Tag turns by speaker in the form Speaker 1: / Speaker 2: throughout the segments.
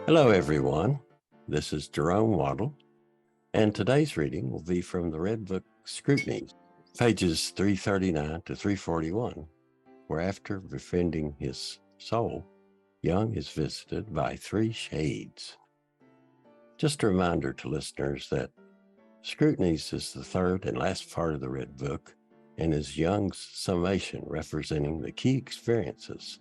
Speaker 1: Hello, everyone. This is Jerome Waddle, and today's reading will be from the Red Book Scrutinies, pages 339 to 341, where after befriending his soul, Jung is visited by three shades. Just a reminder to listeners that Scrutinies is the third and last part of the Red Book and is Jung's summation representing the key experiences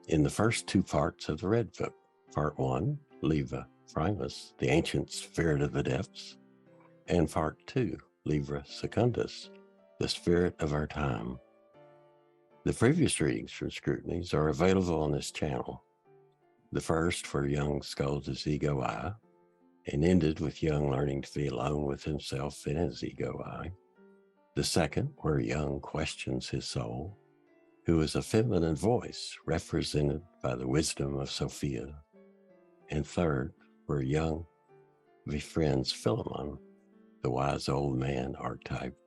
Speaker 1: in the first two parts of the Red Book. Part 1, Leva Primus, the ancient spirit of the depths, and Part 2, Libra Secundus, the spirit of our time. The previous readings from Scrutinies are available on this channel. The first where Jung scolds his ego I, and ended with Jung learning to be alone with himself in his ego I. The second where Jung questions his soul, who is a feminine voice represented by the wisdom of Sophia. And third, where Jung befriends PHILEMON, the wise old man archetype.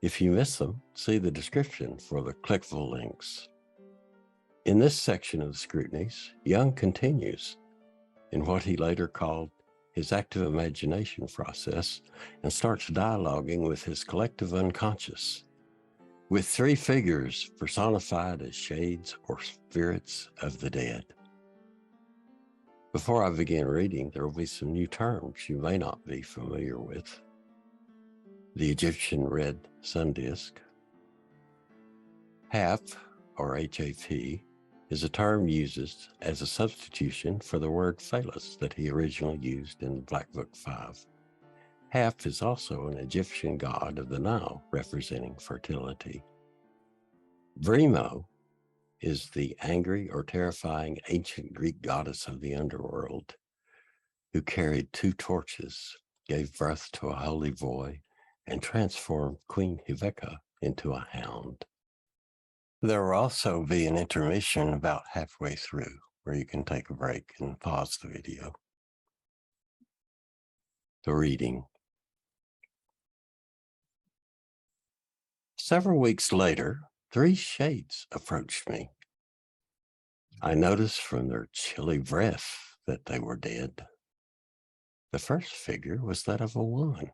Speaker 1: If you miss them, see the description for the clickable links. In this section of the Scrutinies, Jung continues in what he later called his active imagination process and starts dialoguing with his collective unconscious, with three figures personified as shades or spirits of the dead. Before I begin reading, there will be some new terms you may not be familiar with. The Egyptian red sun disk. HAP, or HAP, is a term used as a substitution for the word phallus that he originally used in Black Book 5. HAP is also an Egyptian god of the Nile, representing fertility. Brimo is the angry or terrifying ancient Greek goddess of the underworld, who carried two torches, gave birth to a holy boy, and transformed Queen Heveka into a hound. There will also be an intermission about halfway through, where you can take a break and pause the video. The reading. Several weeks later, three shades approached me. I noticed from their chilly breath that they were dead. The first figure was that of a woman.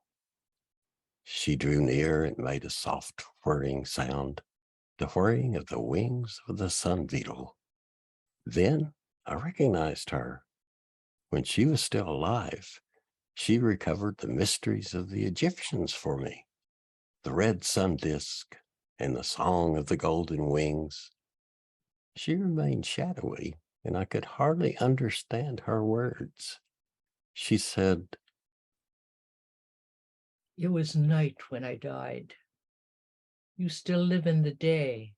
Speaker 1: She drew near and made a soft whirring sound, the whirring of the wings of the sun beetle. Then I recognized her. When she was still alive, she recovered the mysteries of the Egyptians for me, the red sun disk and the song of the golden wings. She remained shadowy, and I could hardly understand her words. She said,
Speaker 2: "It was night when I died. You still live in the day.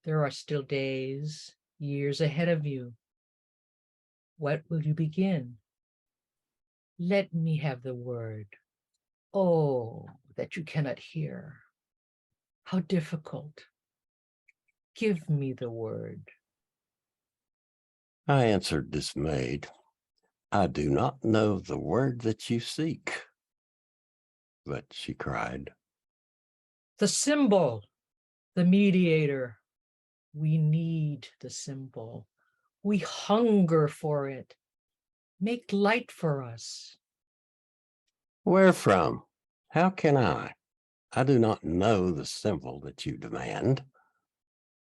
Speaker 2: There are still days, years ahead of you. What will you begin? Let me have the word. Oh, that you cannot hear. How difficult. Give me the word."
Speaker 1: I answered dismayed, "I do not know the word that you seek." But she cried,
Speaker 2: "The symbol, the mediator. We need the symbol. We hunger for it. Make light for us."
Speaker 1: "Where from? How can I? I do not know the symbol that you demand."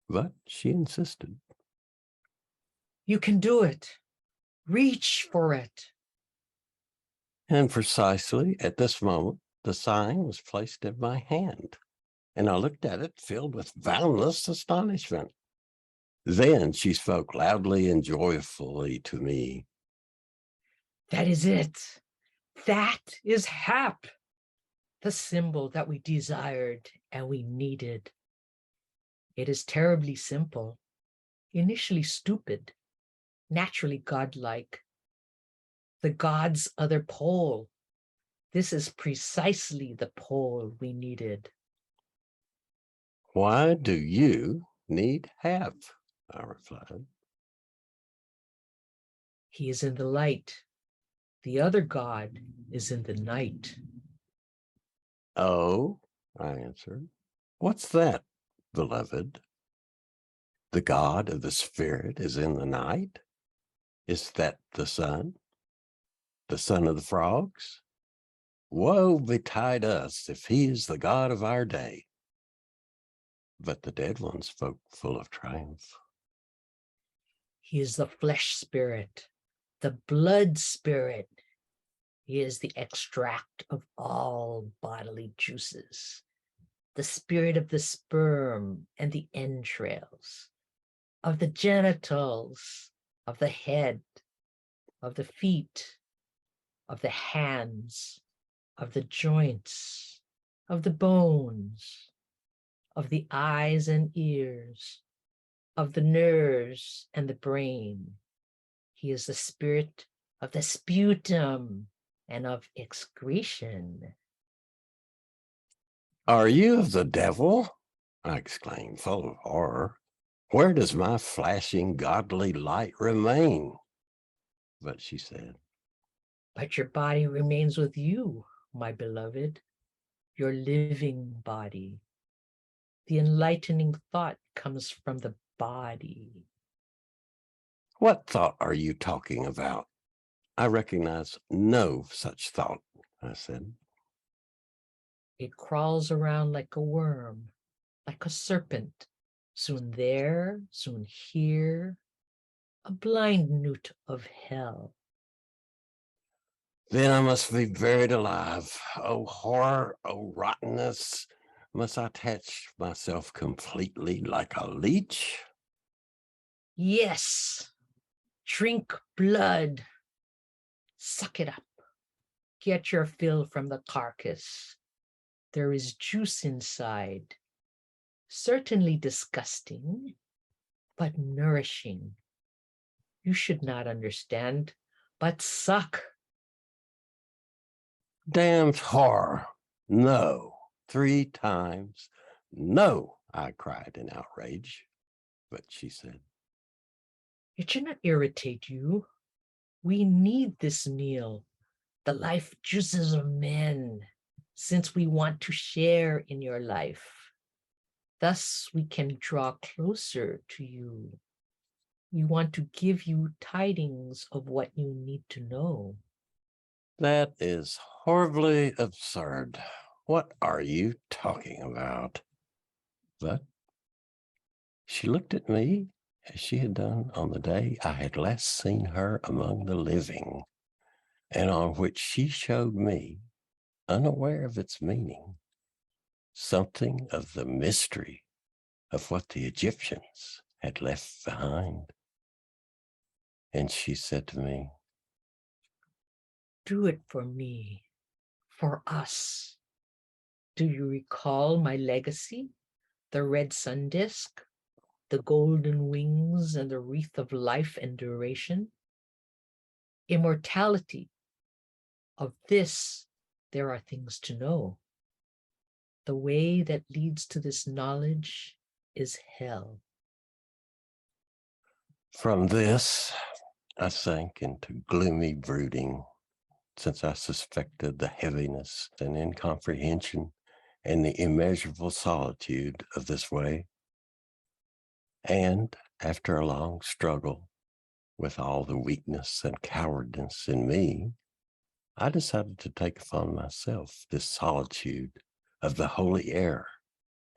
Speaker 1: But she insisted.
Speaker 2: "You can do it. Reach for it."
Speaker 1: And precisely at this moment, the sign was placed in my hand, and I looked at it filled with boundless astonishment. Then she spoke loudly and joyfully to me.
Speaker 2: "That is it. That is HAP, the symbol that we desired and we needed. It is terribly simple, initially stupid, naturally godlike. The god's other pole. This is precisely the pole we needed."
Speaker 1: "Why do you need HAP?" I replied.
Speaker 2: "He is in the light. The other god is in the night."
Speaker 1: "Oh," I answered, "what's that, beloved? The god of the spirit is in the night? Is that the sun? The son of the frogs? Woe betide us if he is the god of our day. But the dead one spoke full of triumph.
Speaker 2: He is the flesh spirit, the blood spirit. He is the extract of all bodily juices, the spirit of the sperm and the entrails, of the genitals, of the head, of the feet, of the hands, of the joints, of the bones, of the eyes and ears, of the nerves and the brain. He is the spirit of the sputum and of excretion.
Speaker 1: Are you of the devil? I exclaimed, full of horror. Where does my flashing godly light remain? But she said,
Speaker 2: But your body remains with you, my beloved, your living body. The enlightening thought comes from the body.
Speaker 1: what thought are you talking about? I recognize no such thought, I said.
Speaker 2: It crawls around like a worm, like a serpent, soon there, soon here, a blind newt of hell.
Speaker 1: Then I must be buried alive. Oh, horror, oh, rottenness. Must I attach myself completely like a leech?
Speaker 2: Yes, drink blood, suck it up, get your fill from the carcass. There is juice inside, certainly disgusting, but nourishing. You should not understand, but suck.
Speaker 1: Damned horror. No. 3 times. No, I cried in outrage. But she said,
Speaker 2: It should not irritate you. We need this meal, the life juices of men, since we want to share in your life. Thus we can draw closer to you. We want to give you tidings of what you need to know.
Speaker 1: that is horribly absurd. What are you talking about? But she looked at me as she had done on the day I had last seen her among the living, and on which she showed me, unaware of its meaning, something of the mystery of what the Egyptians had left behind. And she said to me,
Speaker 2: Do it for me, for us. Do you recall my legacy? The red sun disk, the golden wings, and the wreath of life and duration? Immortality. Of this, there are things to know. The way that leads to this knowledge is hell.
Speaker 1: from this, I sank into gloomy brooding, since I suspected the heaviness and incomprehension and the immeasurable solitude of this way. And after a long struggle with all the weakness and cowardice in me, I decided to take upon myself this solitude of the holy air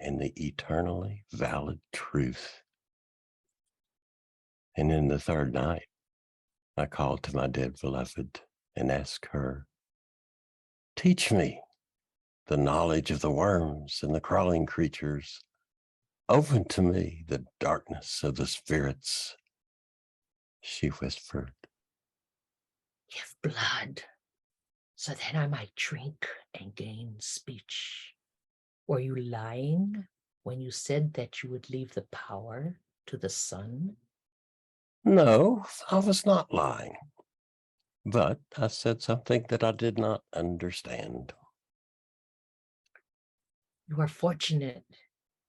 Speaker 1: and the eternally valid truth. And in the third night, I called to my dead beloved and asked her, teach me the knowledge of the worms and the crawling creatures. Open to me the darkness of the spirits. She whispered,
Speaker 2: Give blood, so that I might drink and gain speech. Were you lying when you said that you would leave the power to the sun?
Speaker 1: no, I was not lying. But I said something that I did not understand.
Speaker 2: You are fortunate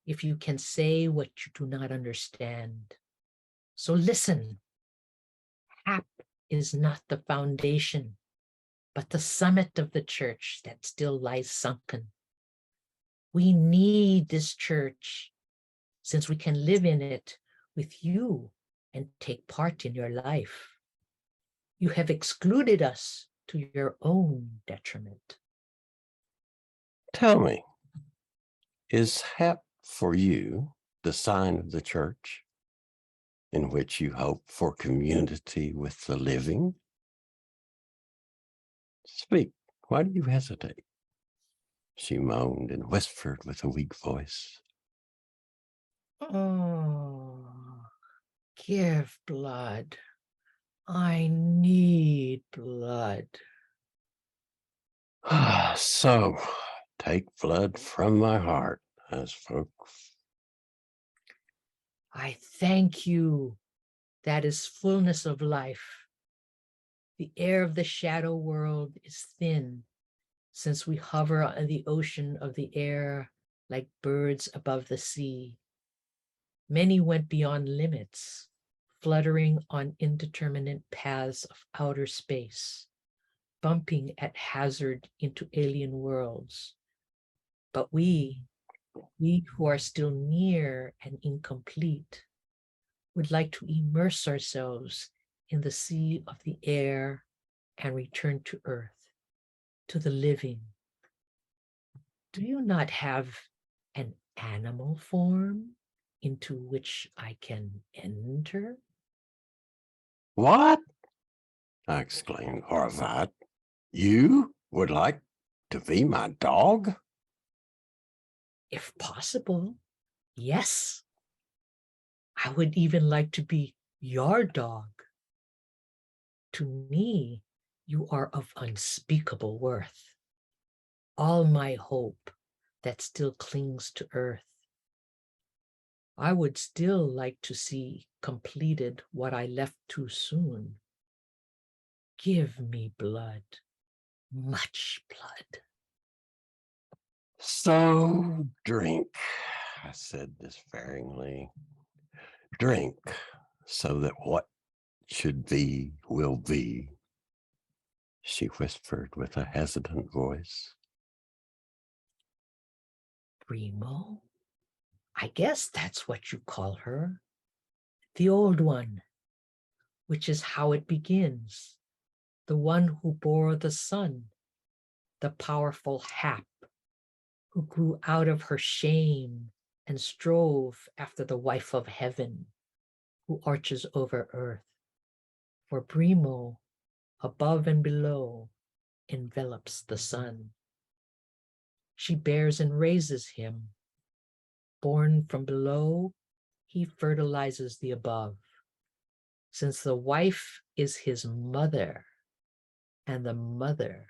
Speaker 2: if you can say what you do not understand. So listen, Hap is not the foundation, but the summit of the church that still lies sunken. We need this church, since we can live in it with you and take part in your life. You have excluded us to your own detriment.
Speaker 1: Tell me, is hap for you the sign of the church in which you hope for community with the living? Speak, why do you hesitate? She moaned and whispered with a weak voice.
Speaker 2: Oh, give blood. I need blood.
Speaker 1: So, take blood from my heart, as folks.
Speaker 2: I thank you. That is fullness of life. The air of the shadow world is thin, since we hover on the ocean of the air like birds above the sea. Many went beyond limits, fluttering on indeterminate paths of outer space, bumping at hazard into alien worlds. But we who are still near and incomplete, would like to immerse ourselves in the sea of the air and return to earth, to the living. Do you not have an animal form into which I can enter?
Speaker 1: What? I exclaimed, horrified. You would like to be my dog?
Speaker 2: If possible, yes. I would even like to be your dog. To me, you are of unspeakable worth. All my hope that still clings to earth. I would still like to see completed what I left too soon. Give me blood, much blood.
Speaker 1: So drink, I said despairingly. Drink, so that what should be will be, she whispered with a hesitant voice.
Speaker 2: Primo? I guess that's what you call her. The old one, which is how it begins. The one who bore the sun, the powerful hap, who grew out of her shame and strove after the wife of heaven, who arches over earth. For Primo, above and below, envelops the sun. She bears and raises him. Born from below, he fertilizes the above. Since the wife is his mother, and the mother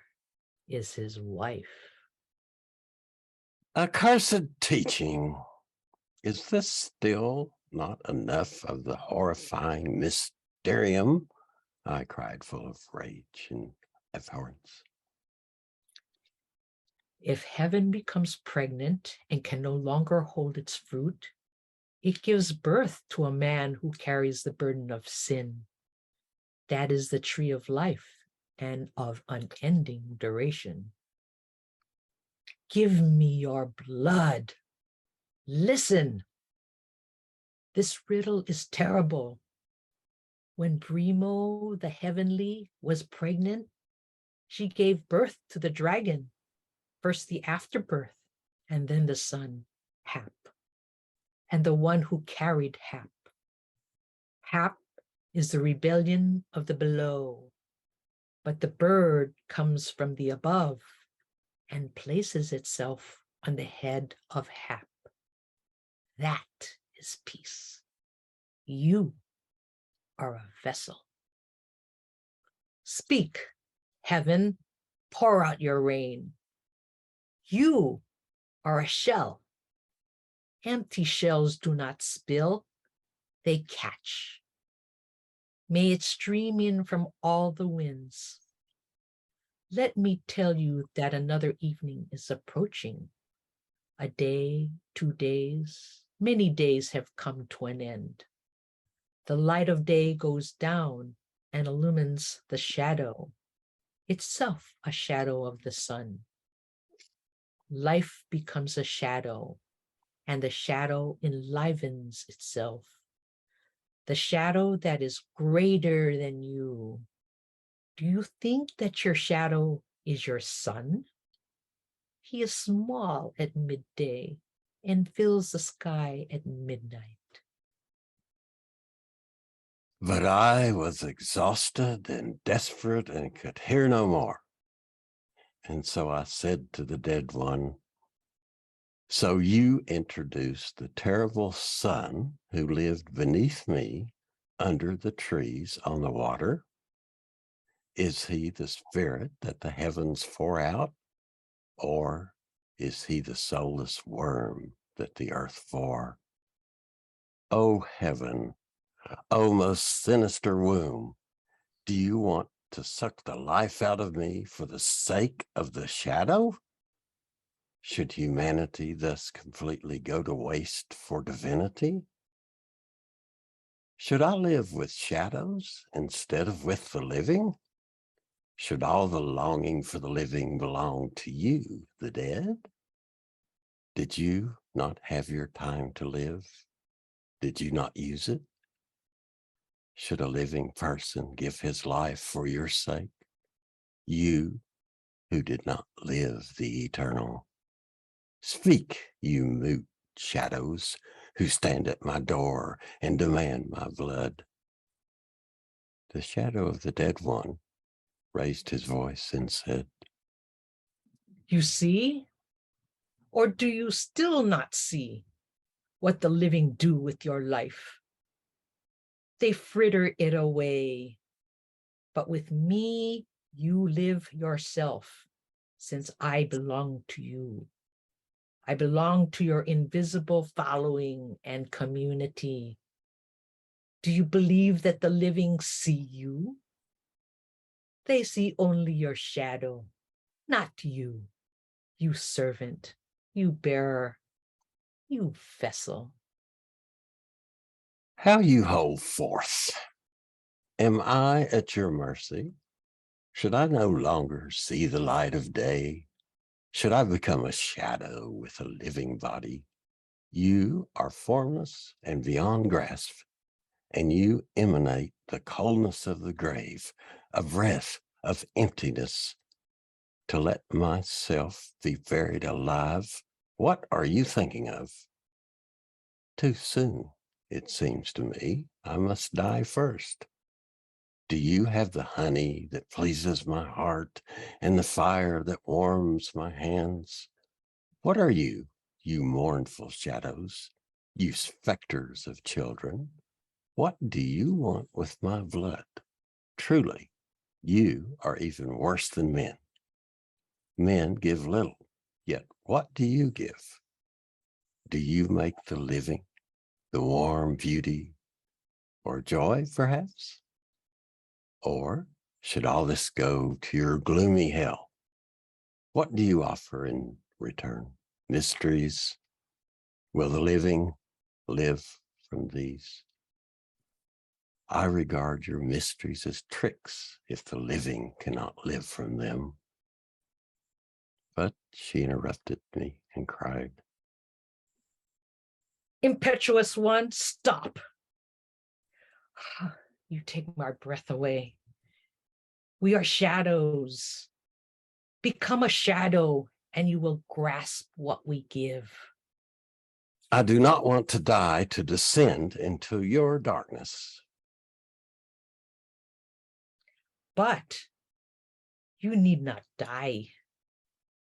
Speaker 2: is his wife.
Speaker 1: Accursed teaching. Is this still not enough of the horrifying mysterium? I cried, full of rage and abhorrence.
Speaker 2: If heaven becomes pregnant and can no longer hold its fruit, it gives birth to a man who carries the burden of sin. That is the tree of life and of unending duration. Give me your blood. Listen. This riddle is terrible. When Primo, the heavenly, was pregnant, she gave birth to the dragon, first the afterbirth, and then the son, Hap, and the one who carried Hap. Hap is the rebellion of the below, but the bird comes from the above and places itself on the head of Hap. That is peace. You are a vessel. Speak, heaven, pour out your rain. You are a shell. Empty shells do not spill, they catch. May it stream in from all the winds. Let me tell you that another evening is approaching. A day, 2 days, many days have come to an end. The light of day goes down and illumines the shadow, itself a shadow of the sun. Life becomes a shadow, and the shadow enlivens itself. The shadow that is greater than you, Do you think that your shadow is your sun? He is small at midday and fills the sky at midnight.
Speaker 1: But I was exhausted and desperate and could hear no more. And so I said to the dead one, so you introduced the terrible sun who lived beneath me under the trees on the water? Is he the spirit that the heavens pour out? Or is he the soulless worm that the earth bore? O heaven, O most sinister womb, do you want to suck the life out of me for the sake of the shadow? Should humanity thus completely go to waste for divinity? Should I live with shadows instead of with the living? Should all the longing for the living belong to you, the dead? Did you not have your time to live? Did you not use it? Should a living person give his life for your sake? You who did not live the eternal. Speak, you mute shadows who stand at my door and demand my blood. The shadow of the dead one raised his voice and said,
Speaker 2: You see? Or do you still not see what the living do with your life? They fritter it away. But with me, you live yourself, since I belong to you. I belong to your invisible following and community. Do you believe that the living see you? They see only your shadow, not you, you servant, you bearer, you vessel.
Speaker 1: how you hold forth. Am I at your mercy? Should I no longer see the light of day? Should I become a shadow with a living body? You are formless and beyond grasp, and you emanate the coldness of the grave, a breath of emptiness. To let myself be buried alive, what are you thinking of? Too soon, it seems to me. I must die first. Do you have the honey that pleases my heart and the fire that warms my hands? What are you, you mournful shadows, you specters of children? What do you want with my blood? Truly, you are even worse than men. Men give little, yet what do you give? Do you make the living, the warm beauty, or joy, perhaps? Or should all this go to your gloomy hell? What do you offer in return? Mysteries? Will the living live from these? I regard your mysteries as tricks if the living cannot live from them. But she interrupted me and cried,
Speaker 2: Impetuous one, stop. You take my breath away. We are shadows. Become a shadow and you will grasp what we give.
Speaker 1: I do not want to die to descend into your darkness.
Speaker 2: But you need not die.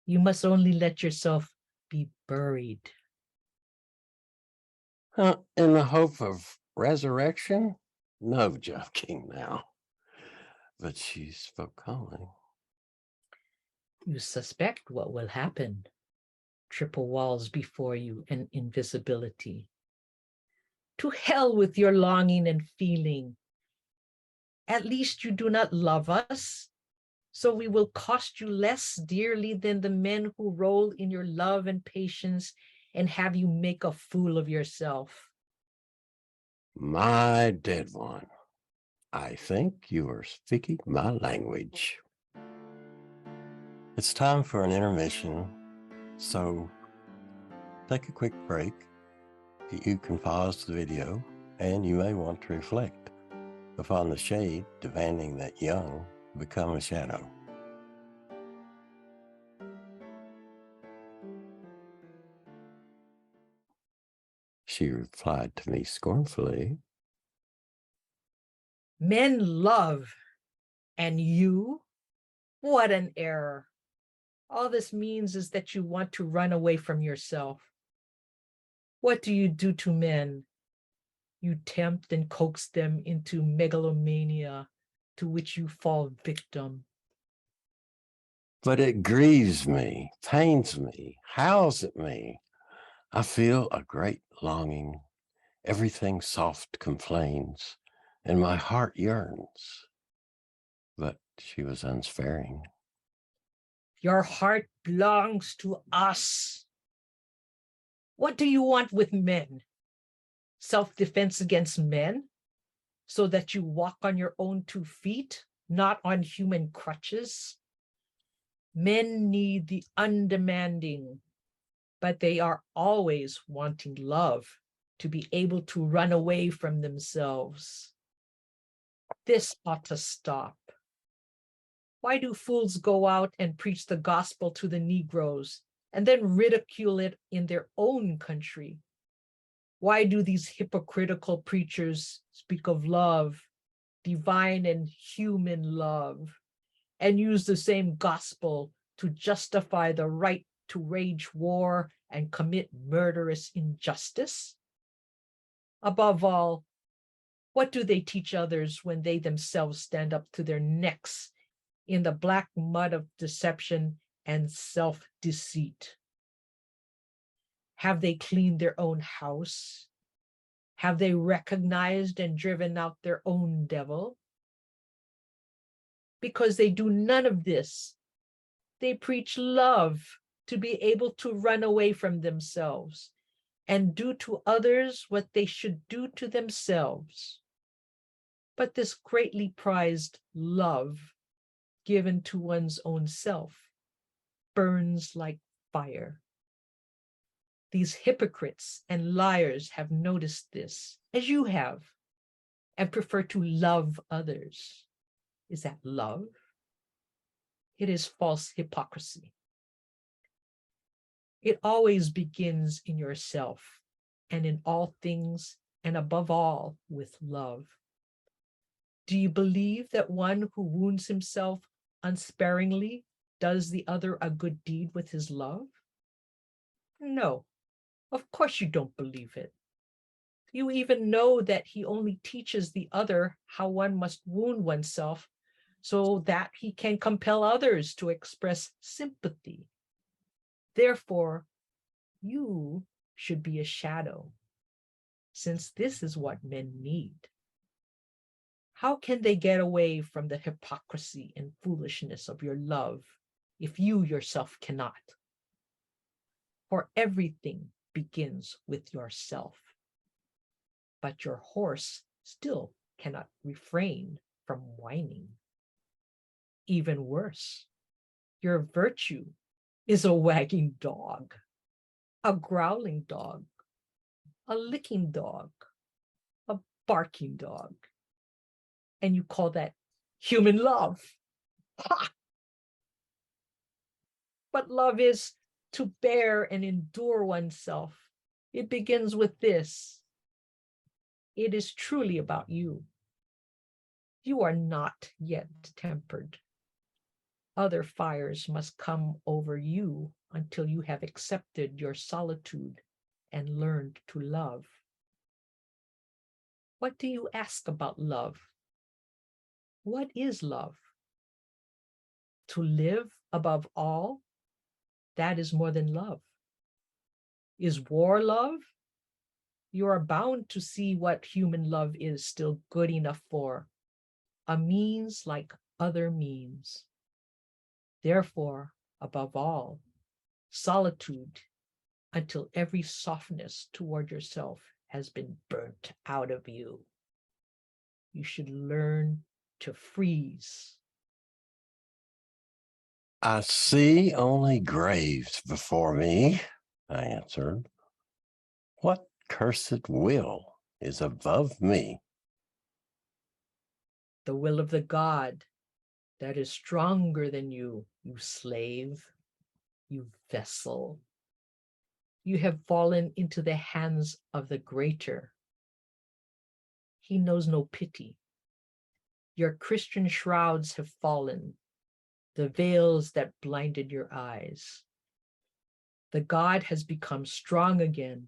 Speaker 2: You must only let yourself be buried.
Speaker 1: In the hope of resurrection? No joking now. But she spoke calmly.
Speaker 2: You suspect what will happen. Triple walls before you and invisibility. To hell with your longing and feeling. At least you do not love us, so we will cost you less dearly than the men who roll in your love and patience and have you make a fool of yourself.
Speaker 1: My dead one, I think you are speaking my language. It's time for an intermission, so take a quick break. You can pause the video, and you may want to reflect upon the shade demanding that young become a shadow. She replied to me scornfully,
Speaker 2: Men love, and you? What an error. All this means is that you want to run away from yourself. What do you do to men? You tempt and coax them into megalomania to which you fall victim.
Speaker 1: but it grieves me, pains me, howls at me. I feel a great longing. Everything soft complains, and my heart yearns. But she was unsparing.
Speaker 2: Your heart belongs to us. What do you want with men? Self-defense against men, so that you walk on your own 2 feet, not on human crutches? Men need the undemanding, but they are always wanting love to be able to run away from themselves. This ought to stop. Why do fools go out and preach the gospel to the Negroes and then ridicule it in their own country? Why do these hypocritical preachers speak of love, divine and human love, and use the same gospel to justify the right to wage war and commit murderous injustice? Above all, what do they teach others when they themselves stand up to their necks in the black mud of deception and self-deceit? Have they cleaned their own house? Have they recognized and driven out their own devil? Because they do none of this, they preach love to be able to run away from themselves and do to others what they should do to themselves. But this greatly prized love given to one's own self burns like fire. These hypocrites and liars have noticed this, as you have, and prefer to love others. Is that love? It is false hypocrisy. It always begins in yourself and in all things, and above all, with love. Do you believe that one who wounds himself unsparingly does the other a good deed with his love? No, of course you don't believe it. You even know that he only teaches the other how one must wound oneself so that he can compel others to express sympathy. Therefore, you should be a shadow, since this is what men need. How can they get away from the hypocrisy and foolishness of your love if you yourself cannot? For everything begins with yourself. But your horse still cannot refrain from whining. Even worse, your virtue is a wagging dog, a growling dog, a licking dog, a barking dog. And you call that human love. Ha! But love is to bear and endure oneself. It begins with this. It is truly about you. You are not yet tempered. Other fires must come over you until you have accepted your solitude and learned to love. What do you ask about love? What is love? To live above all, that is more than love. Is war love? You are bound to see what human love is still good enough for, a means like other means. Therefore, above all, solitude until every softness toward yourself has been burnt out of you. You should learn to freeze.
Speaker 1: I see only graves before me, I answered. What cursed will is above me?
Speaker 2: The will of the God that is stronger than you, you slave, you vessel. You have fallen into the hands of the greater. He knows no pity. Your Christian shrouds have fallen, the veils that blinded your eyes. The God has become strong again.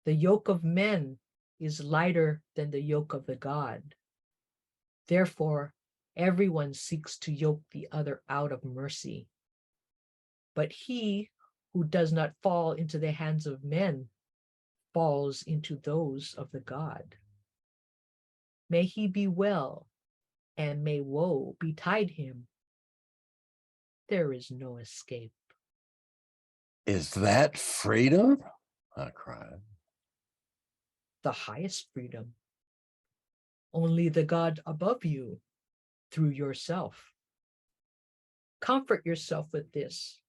Speaker 2: The yoke of men is lighter than the yoke of the God. Therefore, everyone seeks to yoke the other out of mercy. But he who does not fall into the hands of men falls into those of the God. May he be well, and may woe betide him. There is no escape.
Speaker 1: Is that freedom? I cried.
Speaker 2: The highest freedom. Only the God above you, through yourself. Comfort yourself with this,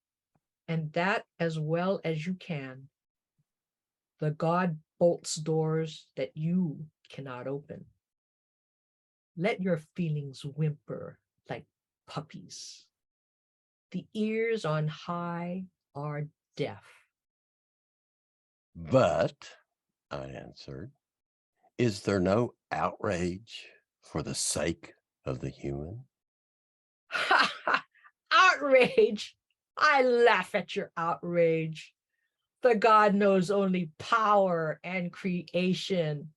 Speaker 2: and that as well as you can. The God bolts doors that you cannot open. Let your feelings whimper like puppies. The ears on high are deaf.
Speaker 1: But, I answered, is there no outrage for the sake of the human?
Speaker 2: Ha ha! Outrage! I laugh at your outrage. The God knows only power and creation.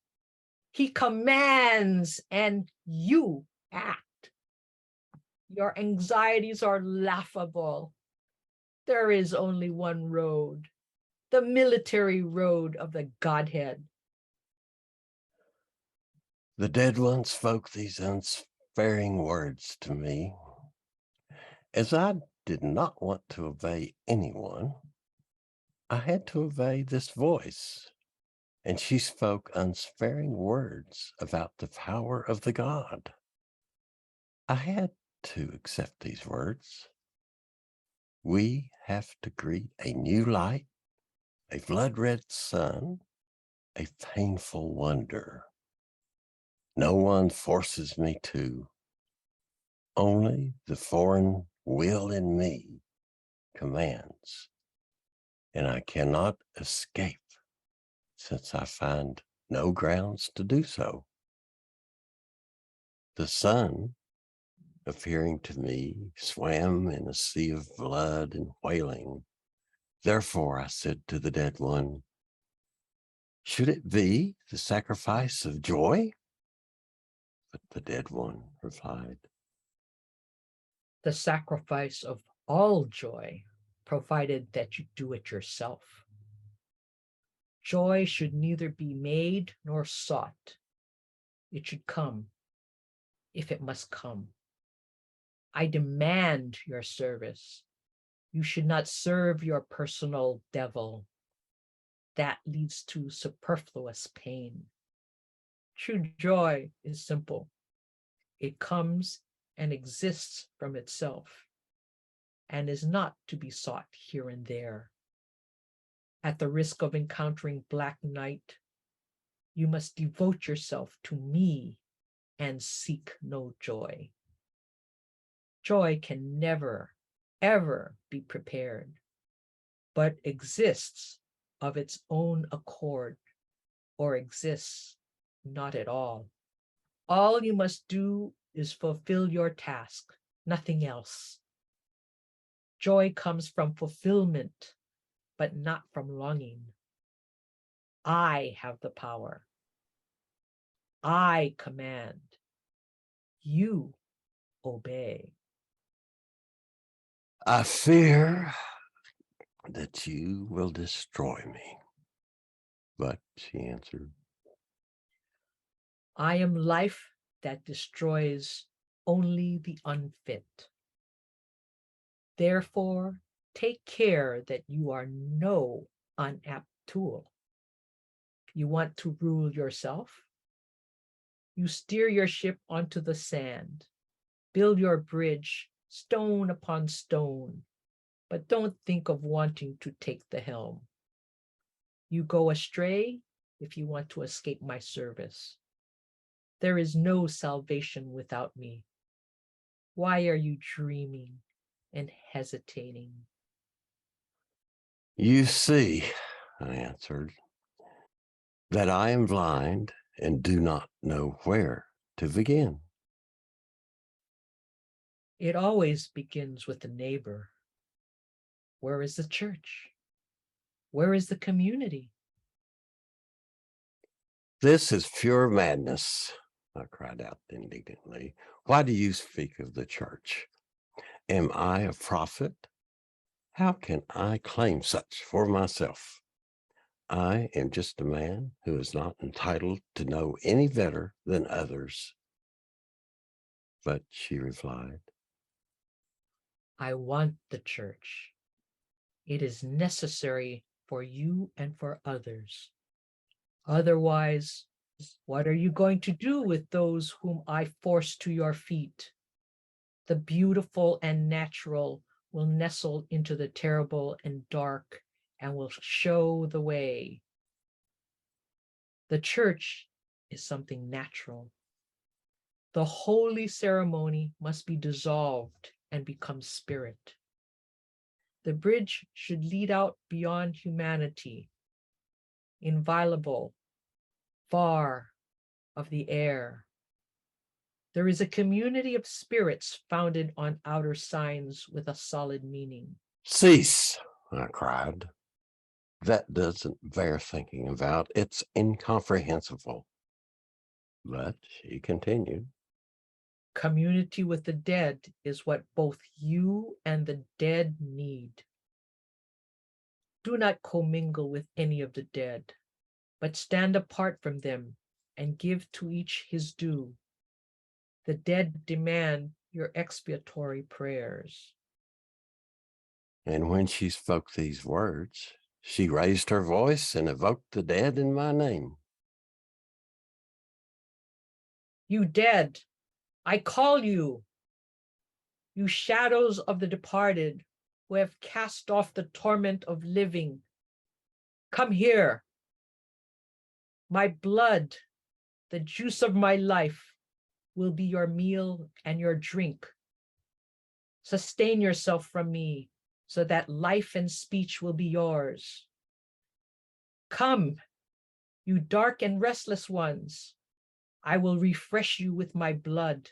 Speaker 2: He commands and you act. Your anxieties are laughable. There is only one road, the military road of the Godhead.
Speaker 1: The dead one spoke these unsparing words to me. As I did not want to obey anyone, I had to obey this voice, and she spoke unsparing words about the power of the God. I had to accept these words. We have to greet a new light, a blood-red sun, a painful wonder. No one forces me to. Only the foreign will in me commands, and I cannot escape since I find no grounds to do so. The sun, appearing to me, swam in a sea of blood and wailing. Therefore I said to the dead one, should it be the sacrifice of joy? But the dead one replied,
Speaker 2: the sacrifice of all joy, provided that you do it yourself. Joy should neither be made nor sought. It should come, if it must come. I demand your service. You should not serve your personal devil. That leads to superfluous pain. True joy is simple. It comes and exists from itself, and is not to be sought here and there. At the risk of encountering black night, you must devote yourself to me and seek no joy. Joy can never, ever be prepared, but exists of its own accord, or exists not at all. All you must do is fulfill your task, nothing else. Joy comes from fulfillment, but not from longing. I have the power. I command. You obey.
Speaker 1: I fear that you will destroy me. But she answered,
Speaker 2: I am life that destroys only the unfit. Therefore, take care that you are no unapt tool. You want to rule yourself? You steer your ship onto the sand, build your bridge stone upon stone, but don't think of wanting to take the helm. You go astray if you want to escape my service. There is no salvation without me. Why are you dreaming and hesitating?
Speaker 1: You see, I answered, that I am blind and do not know where to begin.
Speaker 2: It always begins with the neighbor. Where is the church? Where is the community?
Speaker 1: This is pure madness, I cried out indignantly. Why do you speak of the church? Am I a prophet? How can I claim such for myself? I am just a man who is not entitled to know any better than others. But she replied,
Speaker 2: I want the church. It is necessary for you and for others. Otherwise, what are you going to do with those whom I force to your feet? The beautiful and natural will nestle into the terrible and dark and will show the way. The church is something natural. The holy ceremony must be dissolved and become spirit. The bridge should lead out beyond humanity, inviolable, far of the air. There is a community of spirits founded on outer signs with a solid meaning.
Speaker 1: cease, I cried. That doesn't bear thinking about. It's incomprehensible. But she continued,
Speaker 2: Community with the dead is what both you and the dead need. Do not commingle with any of the dead, but stand apart from them and give to each his due. The dead demand your expiatory prayers.
Speaker 1: and when she spoke these words, she raised her voice and evoked the dead in my name.
Speaker 2: You dead, I call you. You shadows of the departed who have cast off the torment of living. Come here. My blood, the juice of my life, will be your meal and your drink. Sustain yourself from me so that life and speech will be yours. Come, you dark and restless ones. I will refresh you with my blood,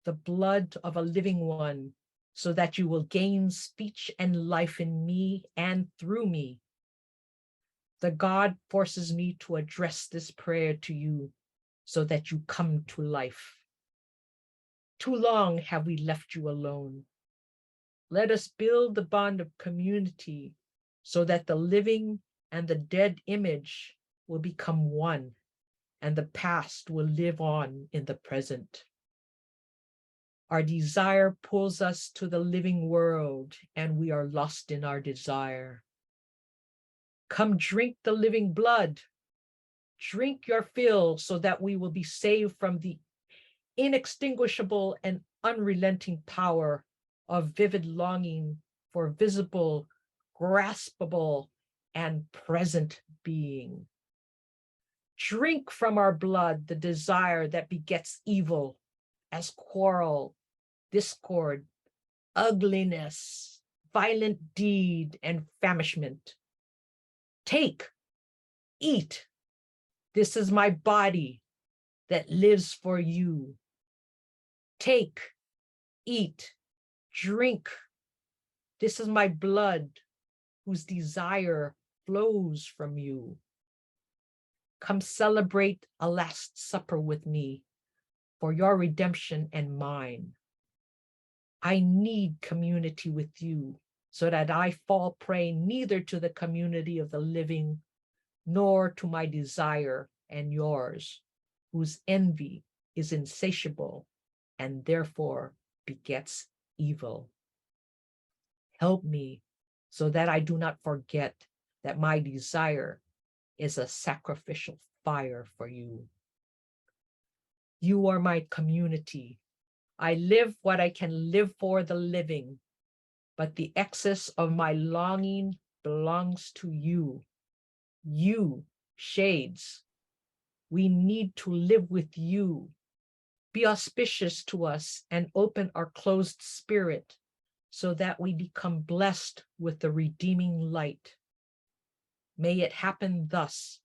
Speaker 2: the blood of a living one, so that you will gain speech and life in me and through me. The God forces me to address this prayer to you so that you come to life. Too long have we left you alone. Let us build the bond of community so that the living and the dead image will become one, and the past will live on in the present. Our desire pulls us to the living world, and we are lost in our desire. Come drink the living blood. Drink your fill so that we will be saved from the inextinguishable and unrelenting power of vivid longing for visible, graspable, and present being. Drink from our blood the desire that begets evil as quarrel, discord, ugliness, violent deed, and famishment. Take, eat. This is my body that lives for you. Take, eat, drink. This is my blood whose desire flows from you. Come celebrate a last supper with me for your redemption and mine. I need community with you so that I fall prey neither to the community of the living nor to my desire and yours, whose envy is insatiable and therefore begets evil. Help me so that I do not forget that my desire is a sacrificial fire for you. You are my community. I live what I can live for the living, but the excess of my longing belongs to you. You, shades, we need to live with you. Be auspicious to us and open our closed spirit so that we become blessed with the redeeming light. May it happen thus.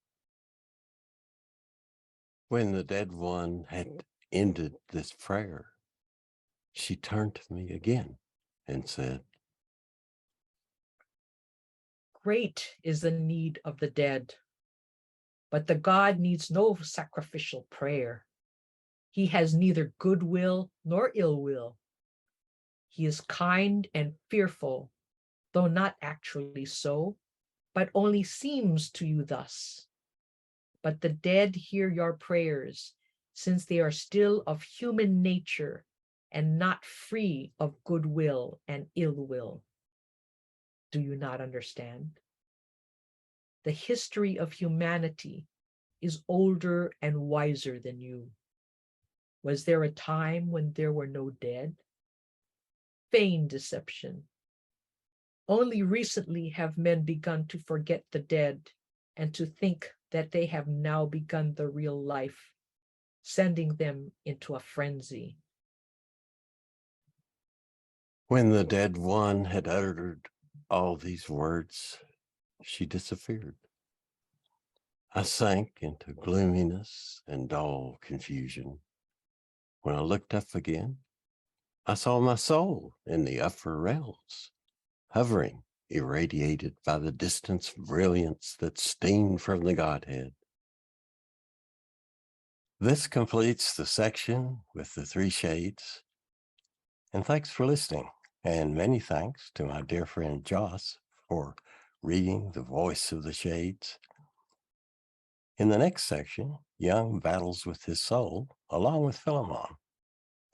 Speaker 1: When the dead one had ended this prayer, she turned to me again and said,
Speaker 2: Great is the need of the dead, but the God needs no sacrificial prayer. He has neither good will nor ill will. He is kind and fearful, though not actually so, but only seems to you thus. But the dead hear your prayers, since they are still of human nature and not free of good will and ill will. Do you not understand? The history of humanity is older and wiser than you. Was there a time when there were no dead? Vain deception. Only recently have men begun to forget the dead and to think that they have now begun the real life, sending them into a frenzy.
Speaker 1: when the dead one had uttered all these words, she disappeared. I sank into gloominess and dull confusion. When I looked up again, I saw my soul in the upper realms, hovering, irradiated by the distant brilliance that steamed from the Godhead. This completes the section with the three shades. And thanks for listening. And many thanks to my dear friend Joss for reading The Voice of the Shades. In the next section, Jung battles with his soul, along with Philemon,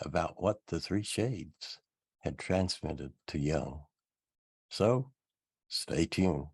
Speaker 1: about what the three shades had transmitted to Jung. So, stay tuned.